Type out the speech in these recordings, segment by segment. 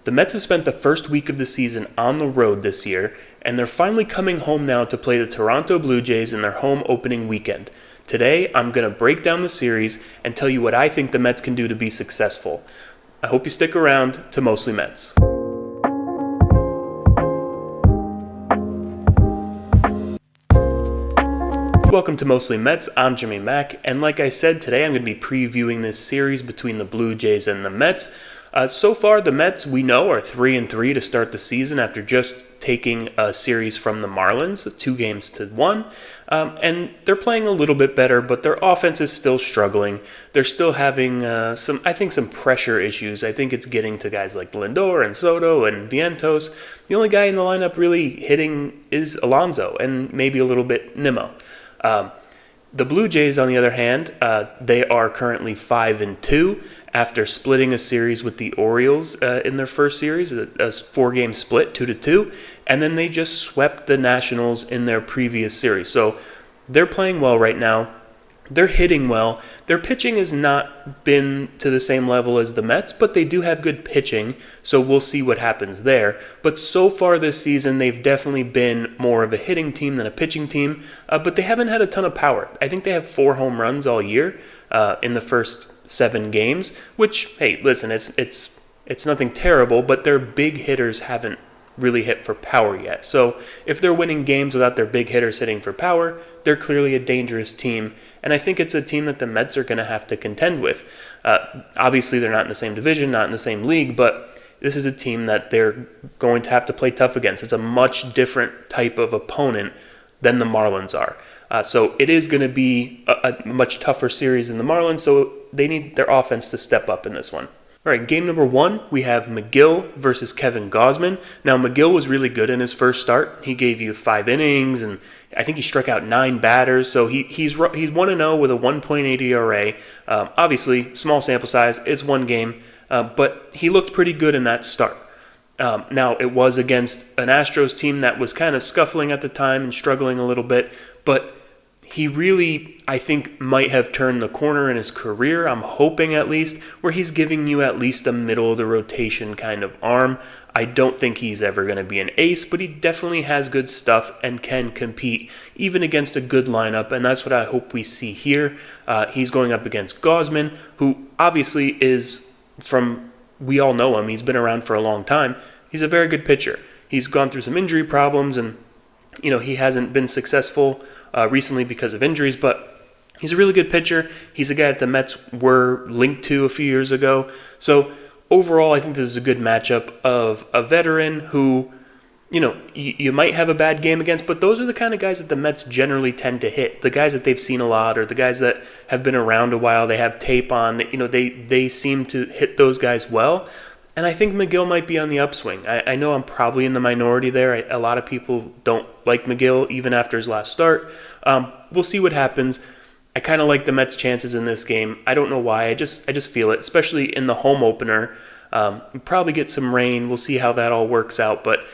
The Mets have spent the first week of the season on the road this year, and they're finally coming home now to play the Toronto Blue Jays in their home opening weekend. Today, I'm going to break down the series and tell you what I think the Mets can do to be successful. I hope you stick around to Mostly Mets. Welcome to Mostly Mets, I'm Jimmy Mack, and like I said, today I'm going to be previewing this series between the Blue Jays and the Mets. So far, the Mets, we know, are 3-3 to start the season after just taking a series from the Marlins, 2-1. And they're playing a little bit better, but their offense is still struggling. They're still having some pressure issues. I think it's getting to guys like Lindor and Soto and Vientos. The only guy in the lineup really hitting is Alonso and maybe a little bit Nimmo. The Blue Jays, on the other hand, they are currently 5-2 after splitting a series with the Orioles in their first series, a 4-game split, 2-2, and then they just swept the Nationals in their previous series. So they're playing well right now. They're hitting well. Their pitching has not been to the same level as the Mets, but they do have good pitching, so we'll see what happens there. But so far this season, they've definitely been more of a hitting team than a pitching team, but they haven't had a ton of power. I think they have 4 home runs all year in the first 7 games, which, hey, listen, it's nothing terrible, but their big hitters haven't really hit for power yet. So if they're winning games without their big hitters hitting for power, they're clearly a dangerous team, and I think it's a team that the Mets are going to have to contend with. Obviously, they're not in the same division, not in the same league, but this is a team that they're going to have to play tough against. It's a much different type of opponent than the Marlins are. So it is going to be a much tougher series than the Marlins, so they need their offense to step up in this one. All right, game number 1, we have McGill versus Kevin Gausman. Now, McGill was really good in his first start. He gave you 5 innings, and I think he struck out 9 batters. So he's 1-0 with a 1.8 ERA. Obviously, small sample size. It's one game, but he looked pretty good in that start. Now, it was against an Astros team that was kind of scuffling at the time and struggling a little bit, but he really, I think, might have turned the corner in his career, I'm hoping at least, where he's giving you at least a middle-of-the-rotation kind of arm. I don't think he's ever going to be an ace, but he definitely has good stuff and can compete, even against a good lineup, and that's what I hope we see here. He's going up against Gausman, who obviously is we all know him, he's been around for a long time. He's a very good pitcher. He's gone through some injury problems, and he hasn't been successful recently because of injuries, but he's a really good pitcher. He's a guy that the Mets were linked to a few years ago. So overall, I think this is a good matchup of a veteran who, you might have a bad game against, but those are the kind of guys that the Mets generally tend to hit. The guys that they've seen a lot, or the guys that have been around a while, they have tape on, they seem to hit those guys well. And I think McGill might be on the upswing. I know I'm probably in the minority there. A lot of people don't like McGill even after his last start. We'll see what happens. I kind of like the Mets' chances in this game. I don't know why. I just feel it, especially in the home opener. We probably get some rain. We'll see how that all works out. But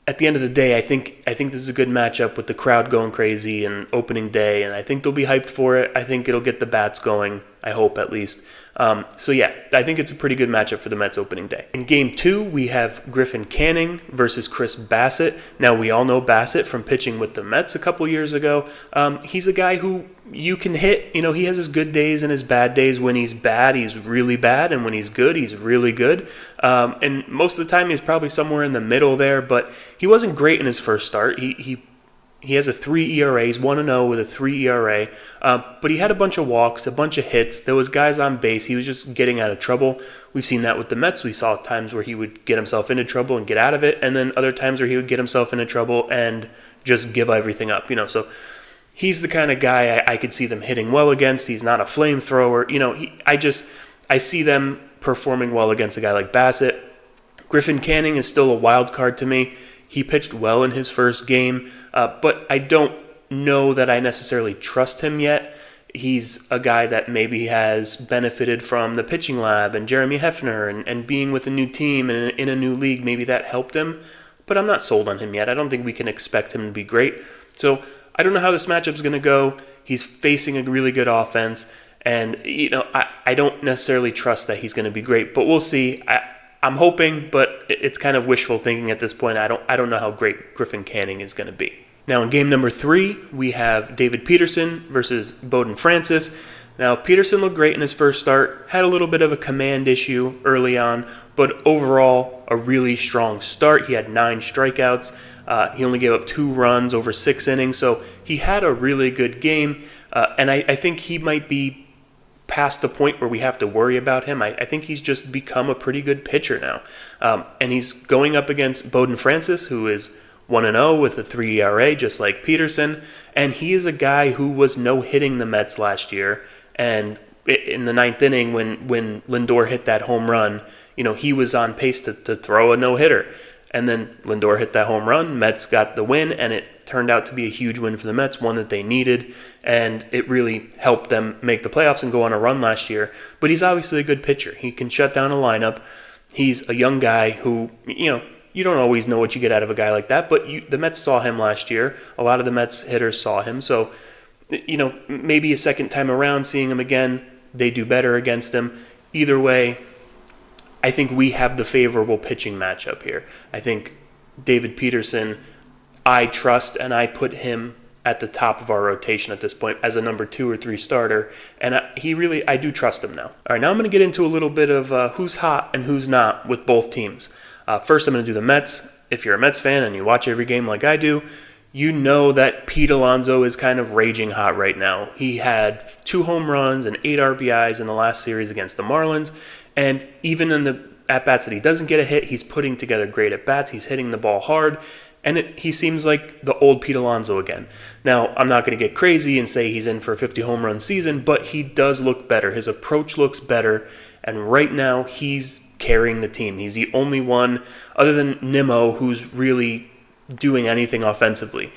at the end of the day, I think this is a good matchup with the crowd going crazy and opening day, and I think they'll be hyped for it. I think it'll get the bats going, I hope at least. So yeah, I think it's a pretty good matchup for the Mets opening day. In game 2, we have Griffin Canning versus Chris Bassett. Now, we all know Bassett from pitching with the Mets a couple years ago. He's a guy who you can hit. He has his good days and his bad days. When he's bad, he's really bad, and when he's good, he's really good. And most of the time, he's probably somewhere in the middle there, but he wasn't great in his first start. He has a 3 ERA. He's 1-0 with a 3 ERA. But he had a bunch of walks, a bunch of hits. There was guys on base. He was just getting out of trouble. We've seen that with the Mets. We saw times where he would get himself into trouble and get out of it, and then other times where he would get himself into trouble and just give everything up. So he's the kind of guy I could see them hitting well against. He's not a flamethrower. I see them performing well against a guy like Bassett. Griffin Canning is still a wild card to me. He pitched well in his first game, but I don't know that I necessarily trust him yet. He's a guy that maybe has benefited from the pitching lab and Jeremy Hefner and being with a new team and in a new league. Maybe that helped him, but I'm not sold on him yet. I don't think we can expect him to be great. So I don't know how this matchup's going to go. He's facing a really good offense, and I don't necessarily trust that he's going to be great, but we'll see. I'm hoping, but it's kind of wishful thinking at this point. I don't know how great Griffin Canning is going to be. Now in game number 3, we have David Peterson versus Bowden Francis. Now Peterson looked great in his first start, had a little bit of a command issue early on, but overall a really strong start. He had 9 strikeouts. He only gave up 2 runs over 6 innings, so he had a really good game. And I think he might be past the point where we have to worry about him. I think he's just become a pretty good pitcher now. And he's going up against Bowden Francis, who is 1-0 with a 3 ERA, just like Peterson. And he is a guy who was no-hitting the Mets last year. And in the 9th inning, when Lindor hit that home run, he was on pace to throw a no-hitter. And then Lindor hit that home run, Mets got the win, and it turned out to be a huge win for the Mets, one that they needed, and it really helped them make the playoffs and go on a run last year. But he's obviously a good pitcher. He can shut down a lineup. He's a young guy who, you don't always know what you get out of a guy like that, but the Mets saw him last year. A lot of the Mets hitters saw him, so maybe a second time around, seeing him again, they do better against him. Either way, I think we have the favorable pitching matchup here. I think David Peterson, I trust, and I put him at the top of our rotation at this point as a number 2 or 3 starter, and I do trust him now. All right, now I'm going to get into a little bit of who's hot and who's not with both teams. First, I'm going to do the Mets. If you're a Mets fan and you watch every game like I do, you know that Pete Alonso is kind of raging hot right now. He had 2 home runs and 8 RBIs in the last series against the Marlins, and even in the at-bats that he doesn't get a hit, he's putting together great at-bats. He's hitting the ball hard, and he seems like the old Pete Alonso again. Now, I'm not going to get crazy and say he's in for a 50 home run season, but he does look better. His approach looks better, and right now he's carrying the team. He's the only one, other than Nimmo, who's really doing anything offensively.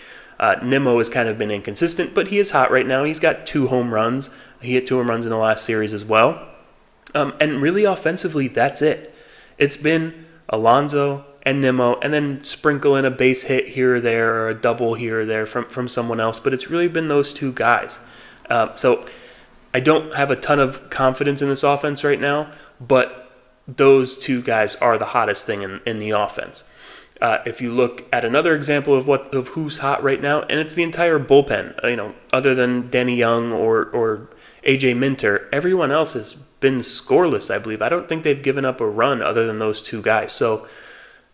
Nimmo has kind of been inconsistent, but he is hot right now. He's got 2 home runs. He hit 2 home runs in the last series as well. And really offensively, that's it. It's been Alonso and Nimmo, and then sprinkle in a base hit here or there, or a double here or there from someone else, but it's really been those 2 guys. So I don't have a ton of confidence in this offense right now, but those 2 guys are the hottest thing in the offense. If you look at another example of who's hot right now, and it's the entire bullpen, other than Danny Young or AJ Minter, everyone else has been scoreless, I believe. I don't think they've given up a run other than those 2 guys. So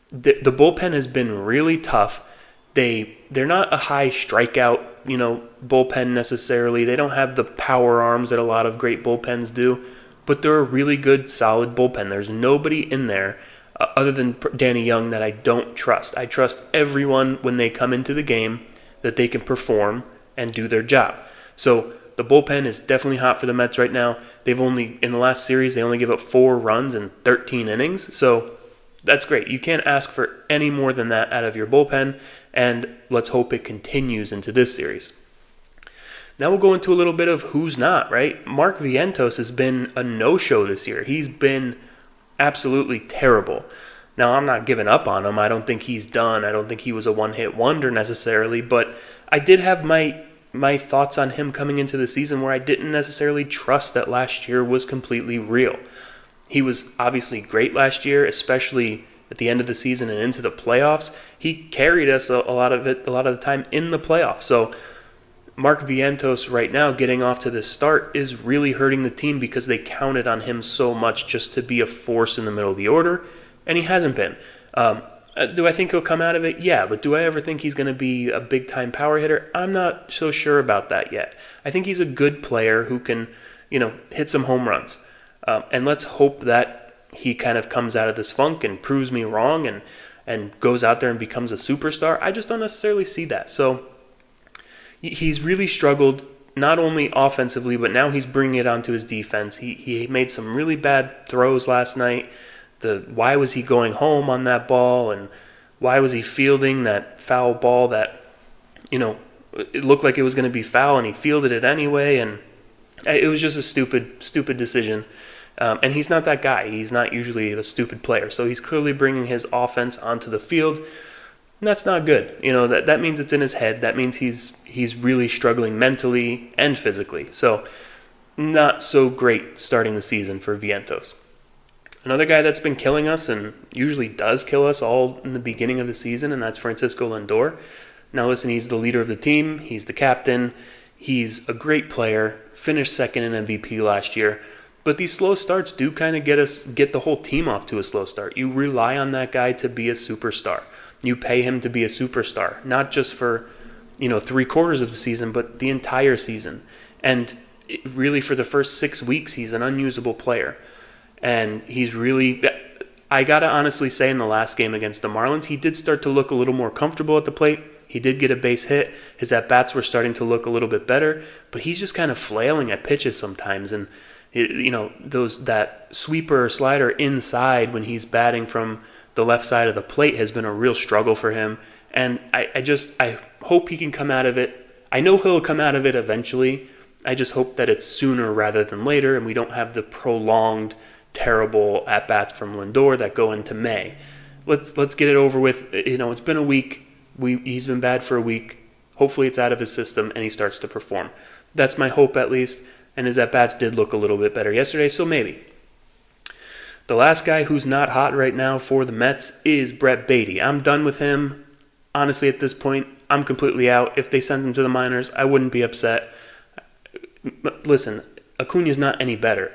the bullpen has been really tough. They're not a high strikeout, bullpen necessarily. They don't have the power arms that a lot of great bullpens do, but they're a really good, solid bullpen. There's nobody in there other than Danny Young that I don't trust. I trust everyone when they come into the game that they can perform and do their job. So the bullpen is definitely hot for the Mets right now. In the last series, they only give up 4 runs in 13 innings. So that's great. You can't ask for any more than that out of your bullpen, and let's hope it continues into this series. Now we'll go into a little bit of who's not, right? Mark Vientos has been a no-show this year. He's been absolutely terrible. Now, I'm not giving up on him. I don't think he's done. I don't think he was a one-hit wonder necessarily, but I did have my thoughts on him coming into the season where I didn't necessarily trust that last year was completely real. He was obviously great last year, especially at the end of the season and into the playoffs. He carried us a lot of the time in the playoffs. So Mark Vientos right now getting off to this start is really hurting the team because they counted on him so much just to be a force in the middle of the order, and he hasn't been. Do I think he'll come out of it? Yeah, but do I ever think he's going to be a big-time power hitter? I'm not so sure about that yet. I think he's a good player who can, hit some home runs. And let's hope that he kind of comes out of this funk and proves me wrong and goes out there and becomes a superstar. I just don't necessarily see that. So he's really struggled, not only offensively, but now he's bringing it onto his defense. He made some really bad throws last night. Why was he going home on that ball, and why was he fielding that foul ball that, it looked like it was going to be foul, and he fielded it anyway, and it was just a stupid decision. And he's not that guy. He's not usually a stupid player. So he's clearly bringing his offense onto the field. And that's not good. That means it's in his head. That means he's really struggling mentally and physically. So not so great starting the season for Vientos. Another guy that's been killing us and usually does kill us all in the beginning of the season, and that's Francisco Lindor. Now listen, he's the leader of the team. He's the captain. He's a great player. Finished second in MVP last year. But these slow starts do kind of get the whole team off to a slow start. You rely on that guy to be a superstar. You pay him to be a superstar, not just for 3/4 of the season, but the entire season. And really, for the first 6 weeks, he's an unusable player. And I got to honestly say, in the last game against the Marlins, he did start to look a little more comfortable at the plate. He did get a base hit. His at-bats were starting to look a little bit better, but he's just kind of flailing at pitches sometimes. And, that sweeper or slider inside when he's batting from the left side of the plate has been a real struggle for him. And I hope he can come out of it. I know he'll come out of it eventually. I just hope that it's sooner rather than later, and we don't have the prolonged, terrible at-bats from Lindor that go into May. Let's get it over with. It's been a week. He's been bad for a week. Hopefully it's out of his system and he starts to perform. That's my hope, at least. And his at-bats did look a little bit better yesterday, so maybe. The last guy who's not hot right now for the Mets is Brett Baty. I'm done with him. Honestly, at this point, I'm completely out. If they sent him to the minors, I wouldn't be upset. Listen, Acuna's not any better.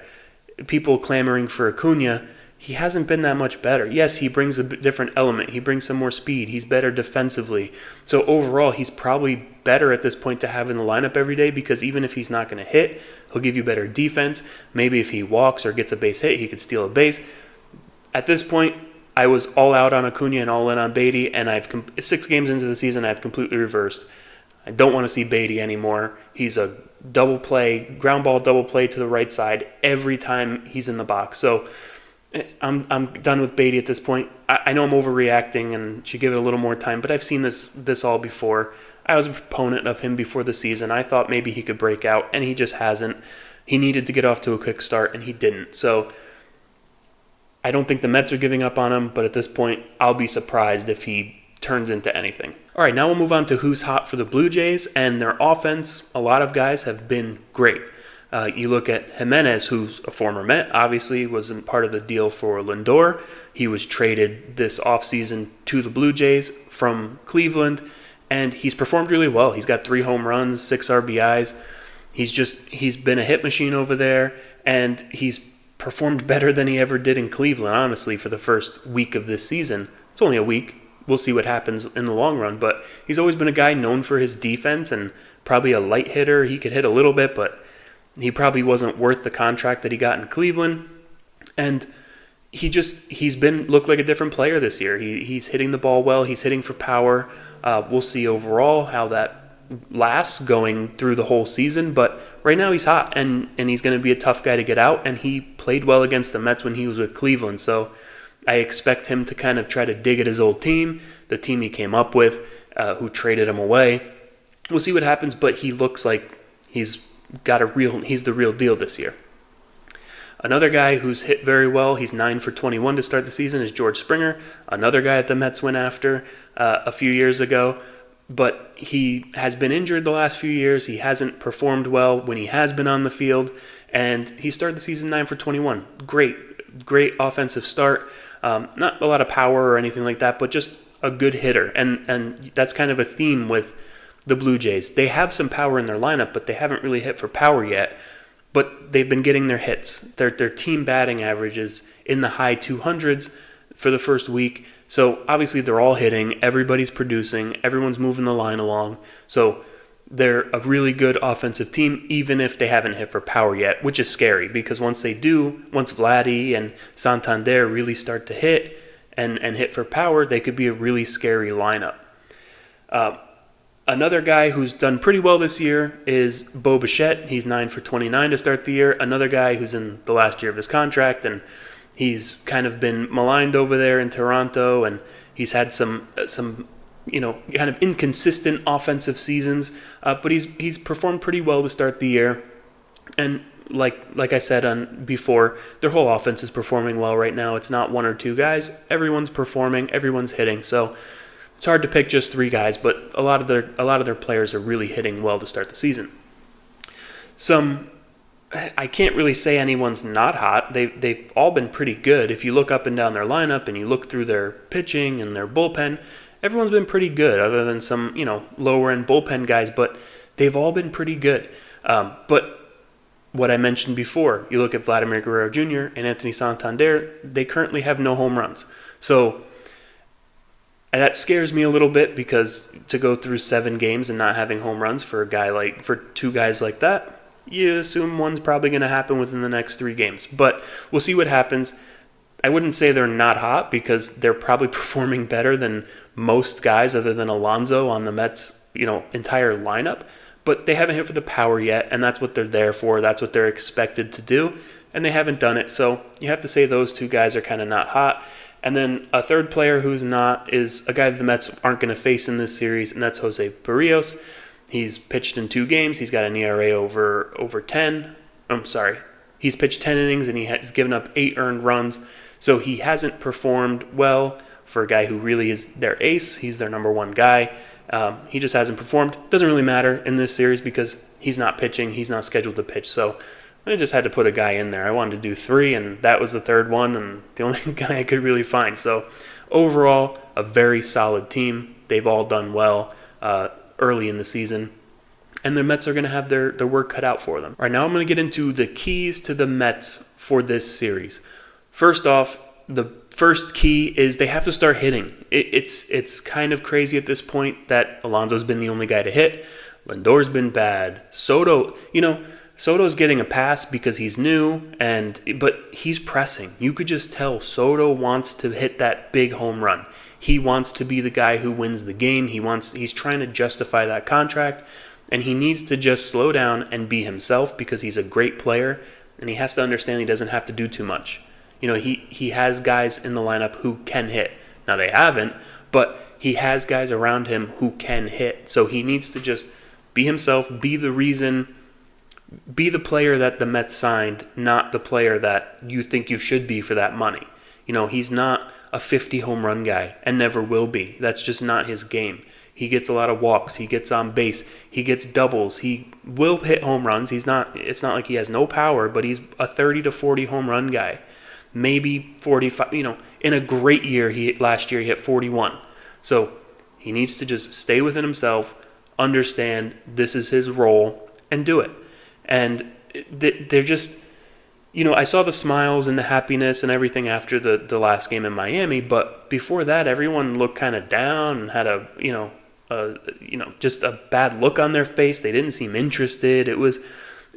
People clamoring for Acuna, he hasn't been that much better. Yes, he brings a different element. He brings some more speed. He's better defensively. So overall, he's probably better at this point to have in the lineup every day, because even if he's not going to hit, he'll give you better defense. Maybe if he walks or gets a base hit, he could steal a base. At this point, I was all out on Acuna and all in on Baty, and 6 games into the season, I've completely reversed. I don't want to see Baty anymore. He's a ground ball double play to the right side every time he's in the box. So I'm done with Baty at this point. I know I'm overreacting and should give it a little more time, but I've seen this all before. I was a proponent of him before the season. I thought maybe he could break out, and he just hasn't. He needed to get off to a quick start, and he didn't. So I don't think the Mets are giving up on him, but at this point, I'll be surprised if he turns into anything. All right, now we'll move on to who's hot for the Blue Jays, and their offense. A lot of guys have been great. You look at Jimenez, who's a former Met, obviously wasn't part of the deal for Lindor. He was traded this offseason to the Blue Jays from Cleveland, and he's performed really well. He's got 3 home runs, 6 RBIs. He's been a hit machine over there, and he's performed better than he ever did in Cleveland, honestly, for the first week of this season. It's only a week. We'll see what happens in the long run, but he's always been a guy known for his defense and probably a light hitter. He could hit a little bit, but he probably wasn't worth the contract that he got in Cleveland. And he's looked like a different player this year. He's hitting the ball well. He's hitting for power. We'll see overall how that lasts going through the whole season. But right now he's hot, and he's going to be a tough guy to get out. And he played well against the Mets when he was with Cleveland. So I expect him to kind of try to dig at his old team, the team he came up with, who traded him away. We'll see what happens, but he looks like he's the real deal this year. Another guy who's hit very well, he's 9 for 21 to start the season, is George Springer, another guy that the Mets went after a few years ago. But he has been injured the last few years. He hasn't performed well when he has been on the field, and he started the season 9 for 21. Great offensive start. Not a lot of power or anything like that, but just a good hitter. And that's kind of a theme with the Blue Jays. They have some power in their lineup, but they haven't really hit for power yet. But they've been getting their hits. Their team batting averages in the high 200s for the first week. So obviously they're all hitting. Everybody's producing. Everyone's moving the line along. So they're a really good offensive team, even if they haven't hit for power yet, which is scary, because once Vladdy and Santander really start to hit and hit for power, they could be a really scary lineup. Another guy who's done pretty well this year is Bo Bichette. He's 9 for 29 to start the year. Another guy who's in the last year of his contract, and he's kind of been maligned over there in Toronto, and he's had some kind of inconsistent offensive seasons, but he's performed pretty well to start the year. And like I said before, their whole offense is performing well right now. It's not 1 or 2 guys. Everyone's performing. Everyone's hitting. So it's hard to pick just 3 guys, but a lot of their players are really hitting well to start the season. Some I can't really say anyone's not hot. They've all been pretty good. If you look up and down their lineup and you look through their pitching and their bullpen, everyone's been pretty good other than some, lower end bullpen guys, but they've all been pretty good. But what I mentioned before, you look at Vladdy Jr and Anthony Santander, they currently have no home runs. So that scares me a little bit, because to go through 7 games and not having home runs for two guys like that, you assume one's probably going to happen within the next 3 games. But we'll see what happens. I wouldn't say they're not hot, because they're probably performing better than most guys other than Alonso on the Mets, entire lineup. But they haven't hit for the power yet, and that's what they're there for. That's what they're expected to do, and they haven't done it. So you have to say those 2 guys are kind of not hot. And then a third player who's not is a guy that the Mets aren't going to face in this series, and that's Jose Barrios. He's pitched in 2 games. He's got an ERA over 10. He's pitched 10 innings, and he has given up 8 earned runs. So he hasn't performed well for a guy who really is their ace. He's their number 1 guy. He just hasn't performed. Doesn't really matter in this series because he's not pitching. He's not scheduled to pitch. So I just had to put a guy in there. I wanted to do 3, and that was the third one, and the only guy I could really find. So overall, a very solid team. They've all done well early in the season, and the Mets are going to have their work cut out for them. All right, now I'm going to get into the keys to the Mets for this series. First off, the first key is they have to start hitting. It's kind of crazy at this point that Alonso's been the only guy to hit. Lindor's been bad. Soto's getting a pass because he's new, but he's pressing. You could just tell Soto wants to hit that big home run. He wants to be the guy who wins the game. He's trying to justify that contract, and he needs to just slow down and be himself, because he's a great player, and he has to understand he doesn't have to do too much. He has guys in the lineup who can hit. Now, they haven't, but he has guys around him who can hit. So he needs to just be himself, be the player that the Mets signed, not the player that you think you should be for that money. He's not a 50 home run guy and never will be. That's just not his game. He gets a lot of walks. He gets on base. He gets doubles. He will hit home runs. It's not like he has no power, but he's a 30 to 40 home run guy. Maybe 45, in a great year, last year he hit 41. So he needs to just stay within himself, understand this is his role, and do it. And they're just, I saw the smiles and the happiness and everything after the last game in Miami, but before that, everyone looked kind of down and had just a bad look on their face. They didn't seem interested. It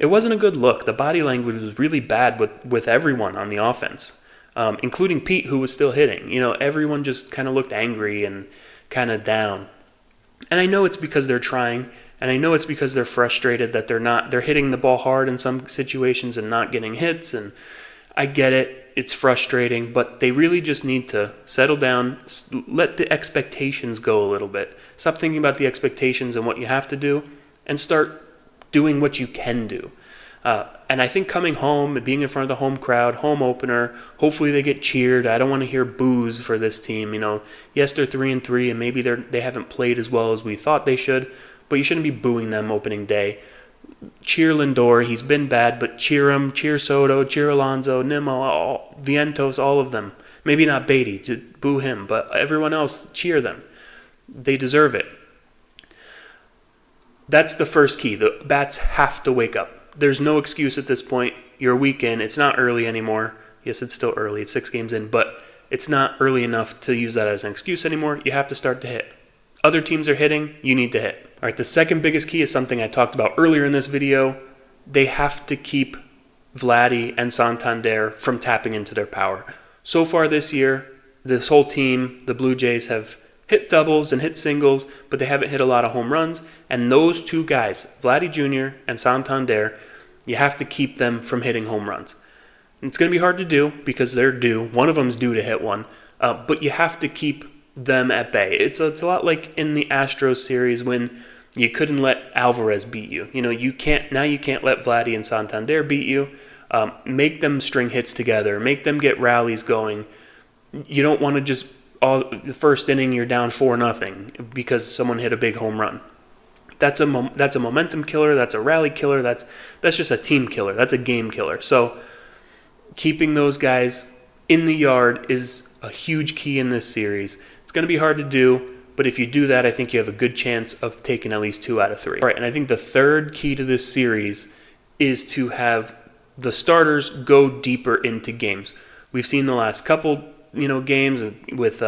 wasn't a good look. The body language was really bad with everyone on the offense, including Pete, who was still hitting. Everyone just kind of looked angry and kind of down. And I know it's because they're trying, and I know it's because they're frustrated that they're hitting the ball hard in some situations and not getting hits, and I get it. It's frustrating, but they really just need to settle down, let the expectations go a little bit. Stop thinking about the expectations and what you have to do, and start doing what you can do. And I think coming home and being in front of the home crowd, home opener, hopefully they get cheered. I don't want to hear boos for this team. Yes, they're 3-3, and maybe they haven't played as well as we thought they should, but you shouldn't be booing them opening day. Cheer Lindor. He's been bad, but cheer him. Cheer Soto. Cheer Alonso. Nimmo. Vientos. All of them. Maybe not Beatty. Just boo him, but everyone else, cheer them. They deserve it. That's the first key. The bats have to wake up. There's no excuse at this point. You're a week in. It's not early anymore. Yes, it's still early. It's 6 games in, but it's not early enough to use that as an excuse anymore. You have to start to hit. Other teams are hitting. You need to hit. All right, the second biggest key is something I talked about earlier in this video. They have to keep Vladdy and Santander from tapping into their power. So far this year, this whole team, the Blue Jays, have hit doubles and hit singles, but they haven't hit a lot of home runs. And those 2 guys, Vladdy Jr and Santander, you have to keep them from hitting home runs. It's going to be hard to do because they're due. One of them's due to hit one, but you have to keep them at bay. It's a lot like in the Astros series when you couldn't let Alvarez beat you. You can't let Vladdy and Santander beat you. Make them string hits together. Make them get rallies going. You don't want to just the first inning you're down 4-0 because someone hit a big home run. that's a momentum killer. That's a rally killer. That's just a team killer. That's a game killer. So keeping those guys in the yard is a huge key in this series. It's going to be hard to do, but if you do that, I think you have a good chance of taking at least 2 out of 3. All right, and I think the third key to this series is to have the starters go deeper into games. We've seen the last couple, games with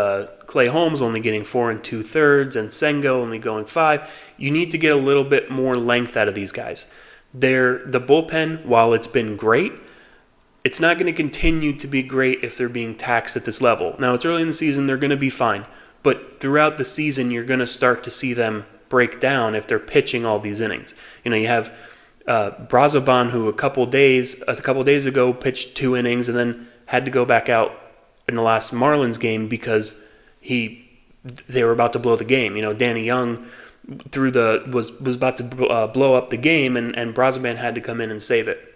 Clay Holmes only getting 4 2/3 and Senga only going 5. You need to get a little bit more length out of these guys. The bullpen, while it's been great, it's not going to continue to be great if they're being taxed at this level. Now, it's early in the season, they're going to be fine. But throughout the season, you're going to start to see them break down if they're pitching all these innings. You have Brazoban, who a couple days ago pitched 2 innings and then had to go back out in the last Marlins game because they were about to blow the game. Danny Young was about to blow up the game, and Brazoban had to come in and save it.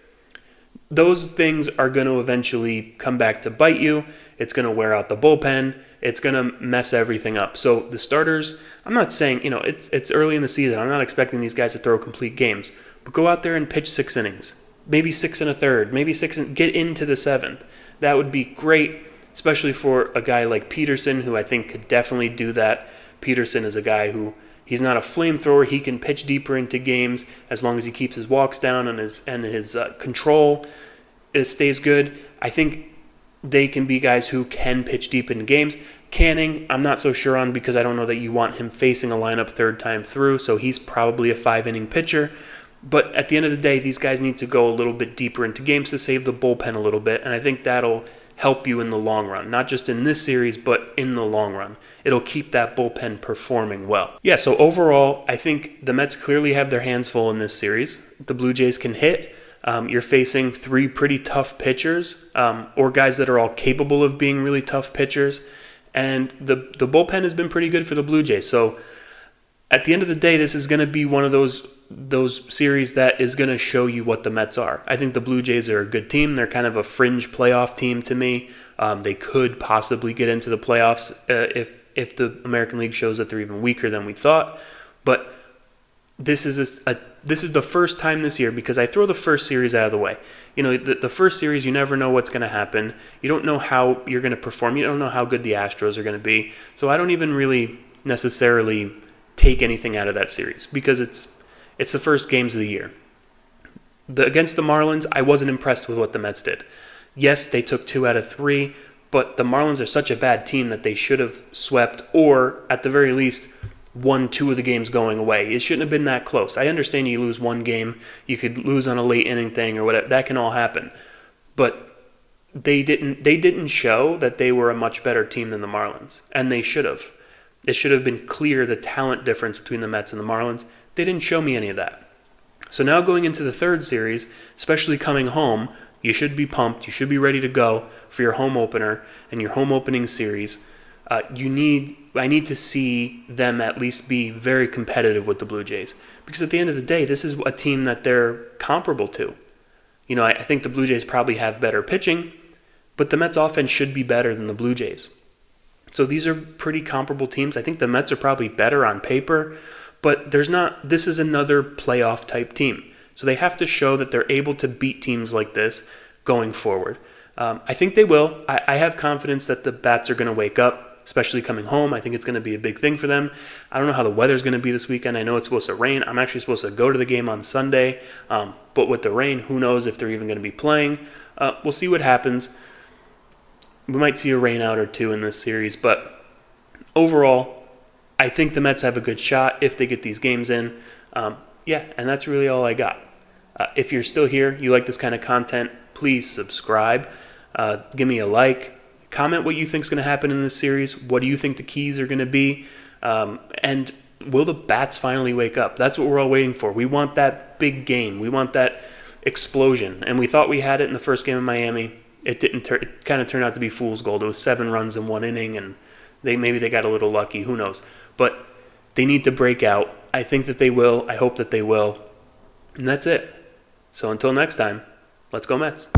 Those things are going to eventually come back to bite you. It's going to wear out the bullpen. It's going to mess everything up. So the starters, I'm not saying, it's early in the season. I'm not expecting these guys to throw complete games. But go out there and pitch 6 innings. Maybe 6 1/3. Maybe 6 and get into the 7th. That would be great, especially for a guy like Peterson, who I think could definitely do that. Peterson is a guy who, he's not a flamethrower. He can pitch deeper into games as long as he keeps his walks down and his control stays good. I think they can be guys who can pitch deep in games. Canning, I'm not so sure on because I don't know that you want him facing a lineup third time through, so he's probably a 5-inning pitcher. But at the end of the day, these guys need to go a little bit deeper into games to save the bullpen a little bit, and I think that'll help you in the long run. Not just in this series, but in the long run. It'll keep that bullpen performing well. Yeah, so overall, I think the Mets clearly have their hands full in this series. The Blue Jays can hit. You're facing 3 pretty tough pitchers, or guys that are all capable of being really tough pitchers. And the bullpen has been pretty good for the Blue Jays. So at the end of the day, this is going to be one of those series that is going to show you what the Mets are. I think the Blue Jays are a good team. They're kind of a fringe playoff team to me. They could possibly get into the playoffs if the American League shows that they're even weaker than we thought. But this is the first time this year, because I throw the first series out of the way. The first series, you never know what's going to happen. You don't know how you're going to perform. You don't know how good the Astros are going to be. So I don't even really necessarily take anything out of that series because it's the first games of the year. Against the Marlins, I wasn't impressed with what the Mets did. Yes, they took 2 out of 3, but the Marlins are such a bad team that they should have swept, or at the very least won 2 of the games going away. It shouldn't have been that close. I understand you lose 1 game, you could lose on a late inning thing or whatever. That can all happen. But they didn't show that they were a much better team than the Marlins, and they should have. It should have been clear the talent difference between the Mets and the Marlins. They didn't show me any of that. So now going into the third series, especially coming home, you should be pumped. You should be ready to go for your home opener and your home opening series. I need to see them at least be very competitive with the Blue Jays. Because at the end of the day, this is a team that they're comparable to. I think the Blue Jays probably have better pitching, but the Mets offense should be better than the Blue Jays. So these are pretty comparable teams. I think the Mets are probably better on paper, but this is another playoff type team. So they have to show that they're able to beat teams like this going forward. I think they will. I have confidence that the bats are going to wake up, especially coming home. I think it's going to be a big thing for them. I don't know how the weather's going to be this weekend. I know it's supposed to rain. I'm actually supposed to go to the game on Sunday. But with the rain, who knows if they're even going to be playing. We'll see what happens. We might see a rain out or 2 in this series. But overall, I think the Mets have a good shot if they get these games in. And that's really all I got. If you're still here, you like this kind of content, please subscribe. Give me a like. Comment what you think is going to happen in this series. What do you think the keys are going to be? And will the bats finally wake up? That's what we're all waiting for. We want that big game. We want that explosion. And we thought we had it in the first game in Miami. It didn't. It kind of turned out to be fool's gold. It was 7 runs in 1 inning, and maybe they got a little lucky. Who knows? But they need to break out. I think that they will. I hope that they will. And that's it. So until next time, let's go Mets.